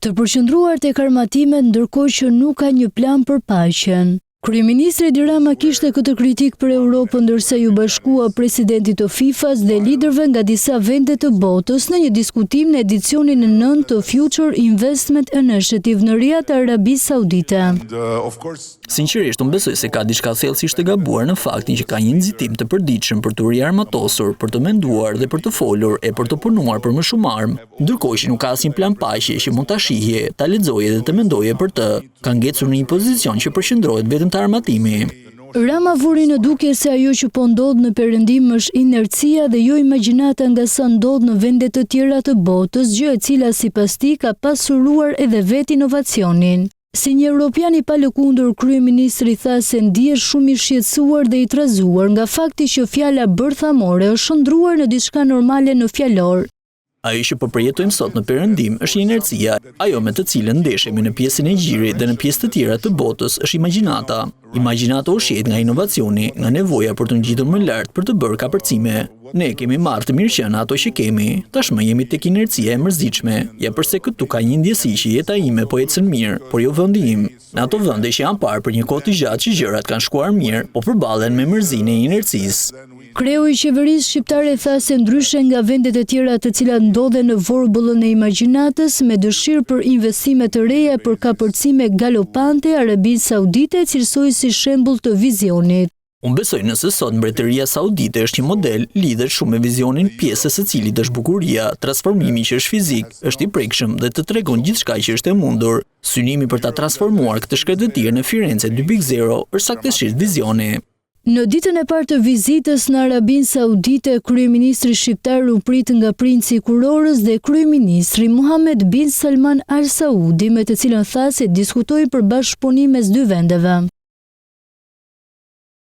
Të përqendruar tek armatimet ndërkohë që nuk ka një plan për paqen. Kryeministri Edi Rama kishte këtë kritik për Europën ndërsa ju bashkua presidentit të FIFA-s dhe liderëve nga disa vende të botës në një diskutim në edicionin e 9 të Future Investment Initiative në Riyadh, Arabisë Saudite. Sinqerisht, unë besoj se ka diçka thellësisht të gabuar në faktin që ka një nxitim të përditshëm për të riarmatosur, për të menduar dhe për të folur e për të punuar për më shumë armë, ndërkohë që nuk ka asnjë plan paqe që mund ta shihje, ta lexoje dhe të mendoje për të. Ka ngecur në një pozicion që përqendrohet vetëm te armatimi. Rama vuri në dukje se ajo që po ndodh në perëndim është inercia dhe jo imagjinata nga sa ndodh në vende të tjera të botës, gjë e cila sipas tij ka pasuruar edhe vetë inovacionin. Si një europian I palëkundur, kryeministri tha se ndihet shumë I shqetësuar dhe I trazuar nga fakti që fjala bërthamore është shndruar në diçka normale në fjalor. Ajo që po përjetojmë sot në perëndim është inercia, ajo me të cilën ndeshemi në pjesën e gjirit dhe në pjesë të tjera të botës është imagjinata. Imagjinata ushqehet nga inovacioni, nga nevoja për të ngjitur më lart për të bërë kapërcime. Ne kemi marrë të mirëqenia ato që kemi, tashmë jemi tek inercia e mërzitshme. Ja pse këtu ka një ndjesi që jeta ime po ecën mirë, por jo vendi im. Në ato vende që janë parë për një kohë të gjatë që gjërat kanë shkuar mirë, po përballen me mërzinë e inercisë. Kreu I qeverisë shqiptare tha se ndryshe nga vendet e tjera të cilat ndodhen në vorbullën e imagjinatës me dëshirë për investime të reja për kapërcime galopante, Arabinë Saudite cilësoi si shembull të vizionit. Unë besoj nëse sot Mbretëria Saudite është një model, lidhet shumë me vizionin pjesës së cilit është bukuria, transformimi që është fizik, është I prekshëm dhe të tregon gjithçka që është e mundur. Synimi për ta transformuar këtë shkretëtirë në Firenze 2.0 është saktësisht vizioni. Në ditën e parë të vizitës në Arabinë Saudite, kryeministri shqiptar u prit nga princi I Kurorës dhe kryeministri Mohammed bin Salman Al Saudi, me të cilën tha se diskutoi për bashkëpunim mes dy vendeve.